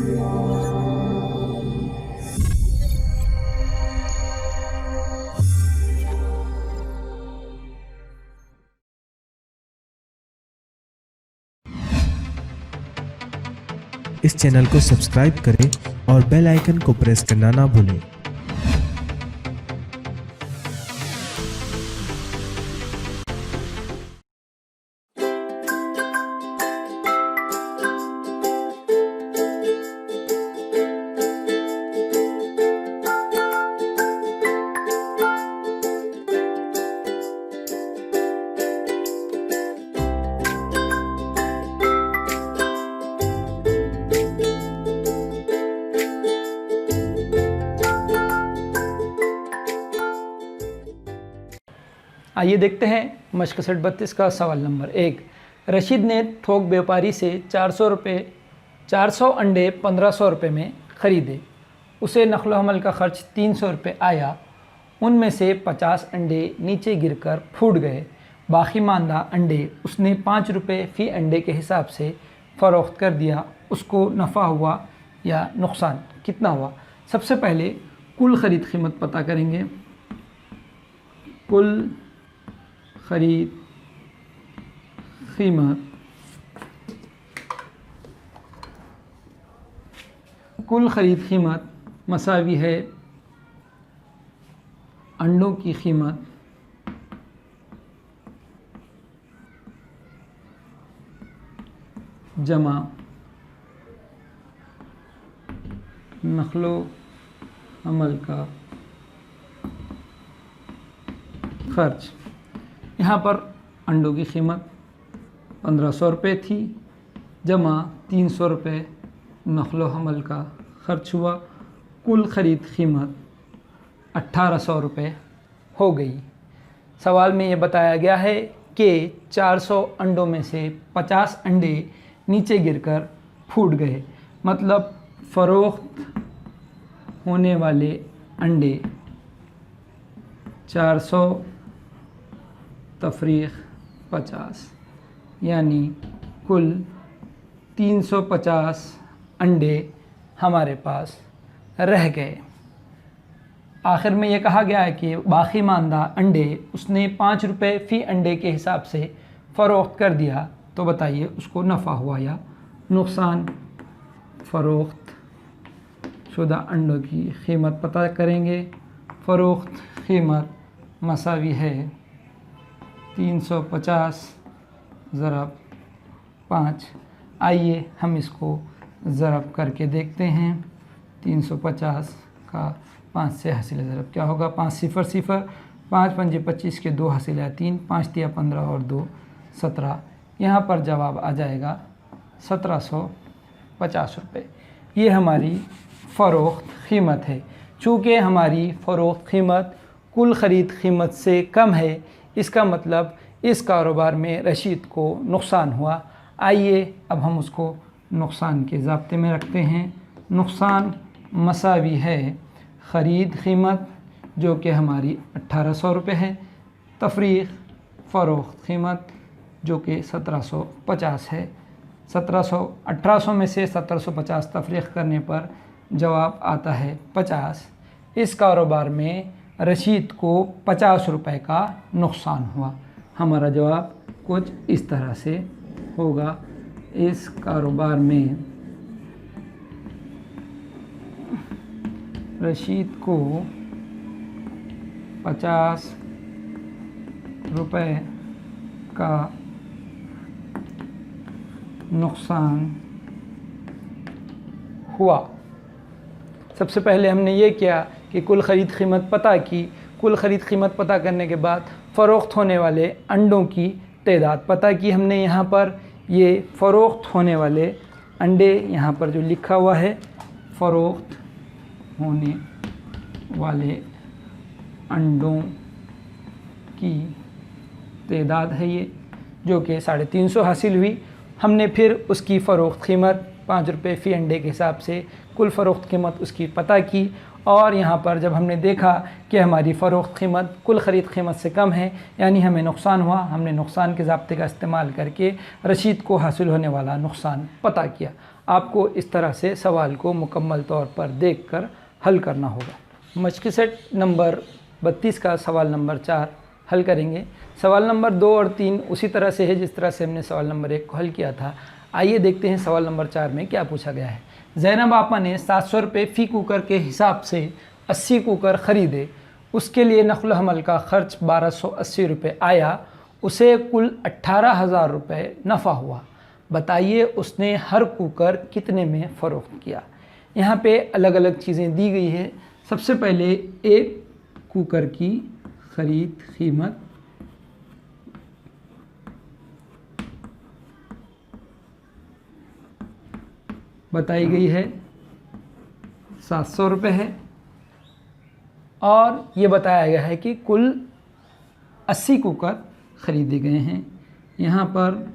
इस चैनल को सब्सक्राइब करें और बेल आइकन को प्रेस करना ना भूलें। आइए देखते हैं मशक 62 का सवाल नंबर 1। रशीद ने थोक व्यापारी से 400 अंडे 1500 रुपये में ख़रीदे। उसे नक़्ल हमल का ख़र्च 300 रुपये आया। उनमें से 50 अंडे नीचे गिरकर फूट गए। बाकी मांदा अंडे उसने 5 रुपये फ़ी अंडे के हिसाब से फ़रोख्त कर दिया। उसको नफ़ा हुआ या नुकसान कितना हुआ? सबसे पहले कुल ख़रीद कीमत पता करेंगे। कुल ख़रीद कीमत, कुल ख़रीद कीमत मसावी है अंडों की कीमत जमा नक़्लो अमल का ख़र्च। यहाँ पर अंडों की कीमत 1500 रुपये थी, जमा 300 रुपये नक़्ल हमल का ख़र्च हुआ। कुल ख़रीद कीमत 1800 रुपये हो गई। सवाल में ये बताया गया है कि 400 अंडों में से 50 अंडे नीचे गिरकर फूट गए, मतलब फ़रोख्त होने वाले अंडे 400 तफरीक़ 50, यानी कुल 350 अंडे हमारे पास रह गए। आखिर में ये कहा गया है कि बाकी मांदा अंडे उसने 5 रुपये फ़ी अंडे के हिसाब से फ़रोख्त कर दिया। तो बताइए उसको नफ़ा हुआ या नुकसान? फ़रोख्त शुदा अंडों की कीमत पता करेंगे। फ़रोख्त कीमत मसावी है 350 ज़रब 5। आइए हम इसको ज़रब करके देखते हैं। 350 का 5 से हासिल ज़रब क्या होगा? 5 0 0, 5 पंजे 25 के 2 हासिल 3, 5 तिया 15 और 2 17। यहाँ पर जवाब आ जाएगा 1750 रुपये। ये हमारी फ़रोख्त कीमत है। चूँकि हमारी फ़रोख्त कीमत कुल ख़रीद कीमत से कम है, इसका मतलब इस कारोबार में रशीद को नुकसान हुआ। आइए अब हम उसको नुकसान के ज़ाब्ते में रखते हैं। नुकसान मसावी है ख़रीद कीमत जो कि हमारी 1800 रुपये है, तफरीक़ फ़रोख्त कीमत जो कि 1750 है। 1800 में से 1750 तफरीक़ करने पर जवाब आता है 50। इस कारोबार में रशीद को 50 रुपये का नुकसान हुआ। हमारा जवाब कुछ इस तरह से होगा। इस कारोबार में रशीद को 50 रुपये का नुकसान हुआ। सबसे पहले हमने ये किया कि कुल ख़रीद कीमत पता की। कुल ख़रीद कीमत पता करने के बाद फ़रोख्त होने वाले अंडों की तादाद पता की हमने। यहाँ पर ये फ़रोख्त होने वाले अंडे, यहाँ पर जो लिखा हुआ है फ़रोख्त होने वाले अंडों की तादाद है ये, जो कि 350 हासिल हुई। हमने फिर उसकी फ़रोख्त कीमत 5 रुपये फ़ी अंडे के हिसाब से कुल फ़रोख्त कीमत उसकी पता की। और यहाँ पर जब हमने देखा कि हमारी फ़रोख्त कीमत कुल ख़रीद कीमत से कम है, यानी हमें नुकसान हुआ, हमने नुकसान के ज़ाब्ते का इस्तेमाल करके रशीद को हासिल होने वाला नुकसान पता किया। आपको इस तरह से सवाल को मुकम्मल तौर पर देखकर हल करना होगा। मशक़ सेट नंबर 32 का सवाल नंबर 4 हल करेंगे। सवाल नंबर 2 और 3 उसी तरह से है जिस तरह से हमने सवाल नंबर 1 को हल किया था। आइए देखते हैं सवाल नंबर 4 में क्या पूछा गया है। ज़ैनब आपा ने 700 रुपये फ़ी कुकर के हिसाब से 80 कुकर ख़रीदे। उसके लिए नक़्ल हमल का ख़र्च 1280 रुपये आया। उसे कुल 18,000 रुपये नफ़ा हुआ। बताइए उसने हर कुकर कितने में फ़रोख्त किया। यहाँ पे अलग अलग चीज़ें दी गई है। सबसे पहले एक कुकर की ख़रीद कीमत बताई गई है 700 रुपये है और ये बताया गया है कि कुल 80 कुकर ख़रीदे गए हैं। यहाँ पर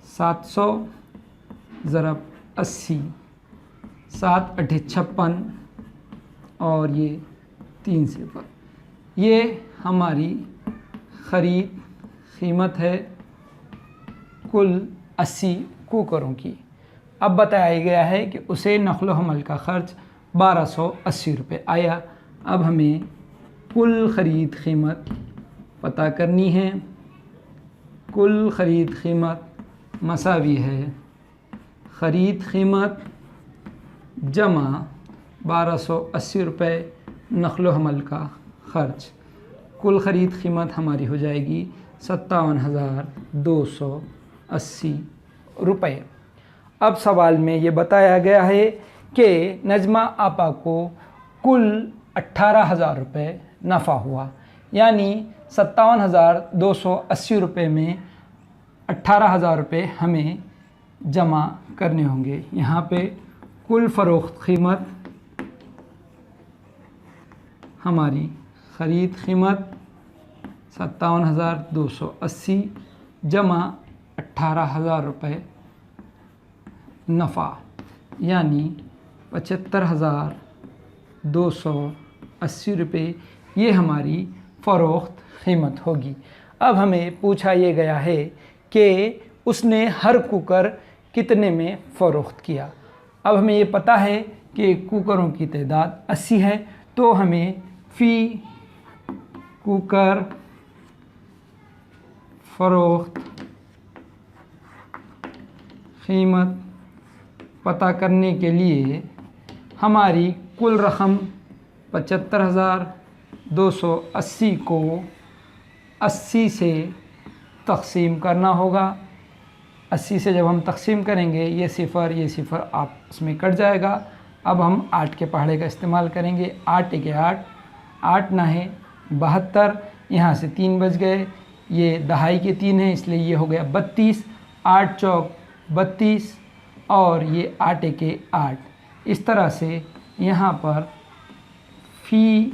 700 ज़रब 80, 7 8 56 और ये 3 सिफर, ये हमारी ख़रीद कीमत है कुल 80 कुकरों की। अब बताया गया है कि उसे नक़्ल हमल का ख़र्च 1280 रुपये आया। अब हमें कुल ख़रीद कीमत पता करनी है। कुल ख़रीद कीमत मसावी है ख़रीद कीमत जमा 1280 रुपये नक़्ल हमल का ख़र्च। कुल ख़रीद कीमत हमारी हो जाएगी 57,280 रुपये। अब सवाल में ये बताया गया है कि नजमा आपा को कुल 18,000 रुपये नफ़ा हुआ, यानी 57,280 रुपये में 18,000 रुपये हमें जमा करने होंगे। यहाँ पे कुल फ़रोख्त कीमत हमारी ख़रीद कीमत 57,280 जमा 18,000 रुपये नफ़ा, यानी 75,280 रुपये ये हमारी फ़रोख्त कीमत होगी। अब हमें पूछा ये गया है कि उसने हर कुकर कितने में फ़रोख्त किया। अब हमें ये पता है कि कुकरों की तादाद 80 है, तो हमें फ़ी कुकर फ़रोख्त कीमत पता करने के लिए हमारी कुल रकम 75,280 को 80 से तक़सीम करना होगा। 80 से जब हम तक़सीम करेंगे ये सिफ़र आपस में कट जाएगा। अब हम 8 के पहाड़े का इस्तेमाल करेंगे। 8 के 8, 8 9 72, यहाँ से 3 बच गए, ये दहाई के 3 हैं इसलिए ये हो गया 32, 8 चौक 32 और ये 8 के 8। इस तरह से यहाँ पर फ़ी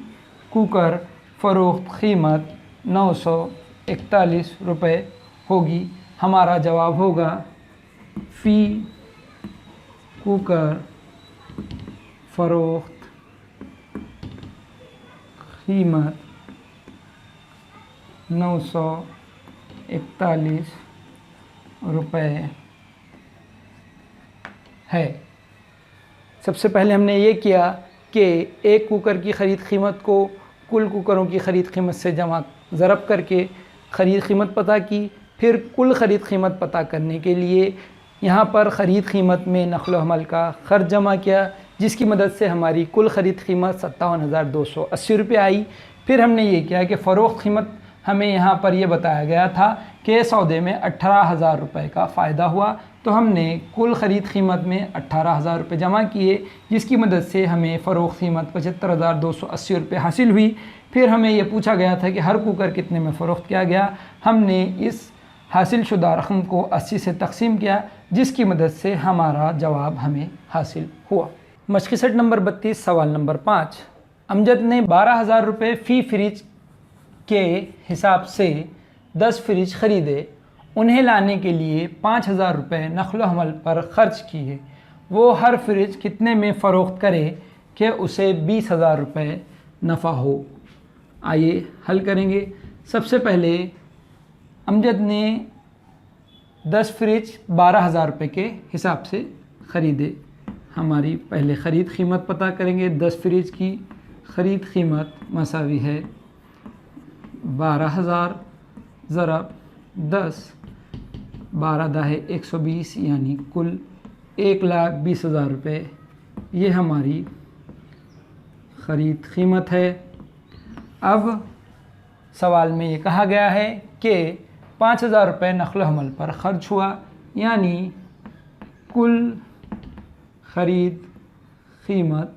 कुकर फ़रोख्त कीमत 941 रुपये होगी। हमारा जवाब होगा फ़ी कुकर फ़रोख्त कीमत 941 रुपये है। सबसे पहले हमने ये किया कि एक कुकर की ख़रीद कीमत को कुल कुकरों की ख़रीद कीमत से जमा ज़रब करके ख़रीद कीमत पता की। फिर कुल ख़रीद कीमत पता करने के लिए यहाँ पर ख़रीद कीमत में नक़्ल हमल का ख़र्च जमा किया, जिसकी मदद से हमारी कुल ख़रीद कीमत 57,280 रुपये आई। फिर हमने ये किया कि फ़रोख्त कीमत हमें यहाँ पर यह बताया गया था कि सौदे में 18,000 रुपये का फ़ायदा हुआ, तो हमने कुल ख़रीद कीमत में 18,000 रुपये जमा किए, जिसकी मदद से हमें फ़रोख्त कीमत 75,280 रुपये हासिल हुई। फिर हमें यह पूछा गया था कि हर कुकर कितने में फ़रोख्त किया गया। हमने इस हासिल शुदा रकम को 80 से तक़सीम किया, जिसकी मदद से हमारा जवाब हमें हासिल हुआ। मशक़ सेट नंबर 32 सवाल नंबर 5। अमजद ने 12,000 रुपये फ़ी फ्रिज के हिसाब से 10 फ्रिज ख़रीदे। उन्हें लाने के लिए 5,000 रुपये नक़्ल हमल पर ख़र्च किए। वो हर फ्रिज कितने में फ़रोख्त करे कि उसे 20,000 रुपये नफ़ा हो। आइए हल करेंगे। सबसे पहले अमजद ने 10 फ्रिज 12,000 रुपये के हिसाब से ख़रीदे। हमारी पहले ख़रीद कीमत पता करेंगे। 10 फ्रिज की ख़रीद कीमत मसावी है 12,000 ज़रब 10, 12 दाहे 120 यानी कुल 1,20,000 रुपये। ये हमारी ख़रीद कीमत है। अब सवाल में ये कहा गया है कि 5,000 रुपये नक़्ल हमल पर ख़र्च हुआ, यानी कुल ख़रीद कीमत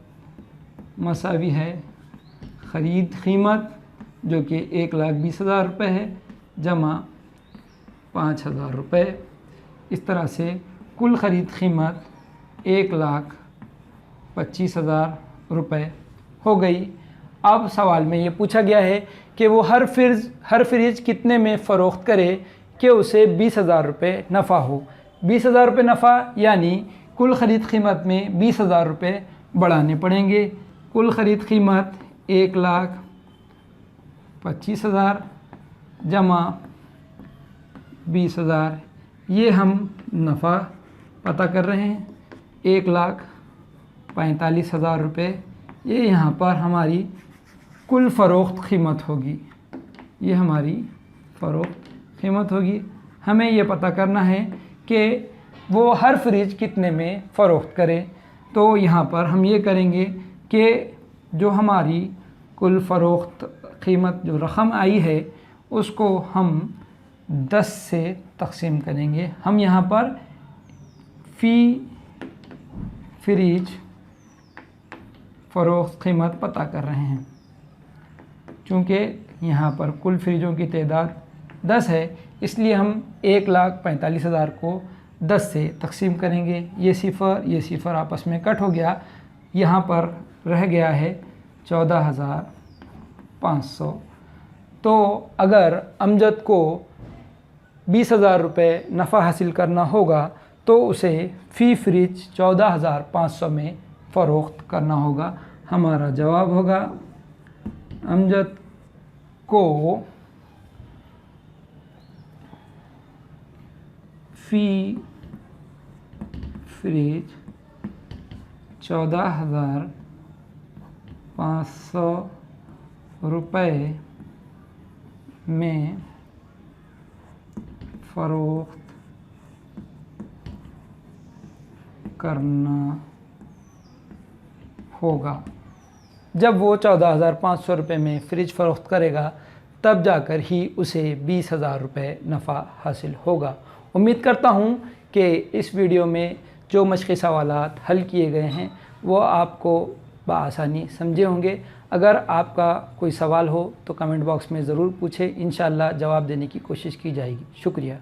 मसावी है ख़रीद कीमत जो कि 1,20,000 रुपये है जमा 5,000 रुपये। इस तरह से कुल ख़रीद कीमत 1,25,000 रुपये हो गई। अब सवाल में ये पूछा गया है कि वो हर फ्रिज कितने में फ़रोख्त करे कि उसे 20,000 रुपये नफ़ा हो। 20,000 रुपये नफ़ा यानी कुल ख़रीद कीमत में 20,000 रुपये बढ़ाने पड़ेंगे। कुल ख़रीद कीमत 1,25,000 जमा 20,000, ये हम नफ़ा पता कर रहे हैं 1,45,000 रुपये। ये यहाँ पर हमारी कुल फ़रोख्त कीमत होगी। ये हमारी फ़रोख्त कीमत होगी। हमें ये पता करना है कि वो हर फ्रिज कितने में फ़रोख्त करे। तो यहाँ पर हम ये करेंगे कि जो हमारी कुल फ़रोख्त कीमत जो रक़म आई है उसको हम 10 से तक़सीम करेंगे। हम यहाँ पर फ़ी फ्रिज फ़रोख्त कीमत पता कर रहे हैं। चूँकि यहाँ पर कुल फ्रिजों की तादाद 10 है, इसलिए हम 1,45,000 को 10 से तक़सीम करेंगे। ये सिफ़र आपस में कट हो गया, यहाँ पर रह गया है 14,500। तो अगर अमजद को 20,000 रुपये नफ़ा हासिल करना होगा तो उसे फ़ी फ्रिज 14,500 में फ़रोख्त करना होगा। हमारा जवाब होगा अमजद को फ़ी फ्रिज 14,500 रुपये में फ़रोख्त करना होगा। जब वो 14,500 रुपये में फ़्रिज फ़रोख्त करेगा तब जाकर ही उसे 20,000 रुपये नफ़ा हासिल होगा। उम्मीद करता हूँ कि इस वीडियो में जो मशक़ी सवालात हल किए गए हैं वो आपको बआसानी समझे होंगे। अगर आपका कोई सवाल हो तो कमेंट बॉक्स में ज़रूर पूछें, इंशाअल्लाह जवाब देने की कोशिश की जाएगी। शुक्रिया।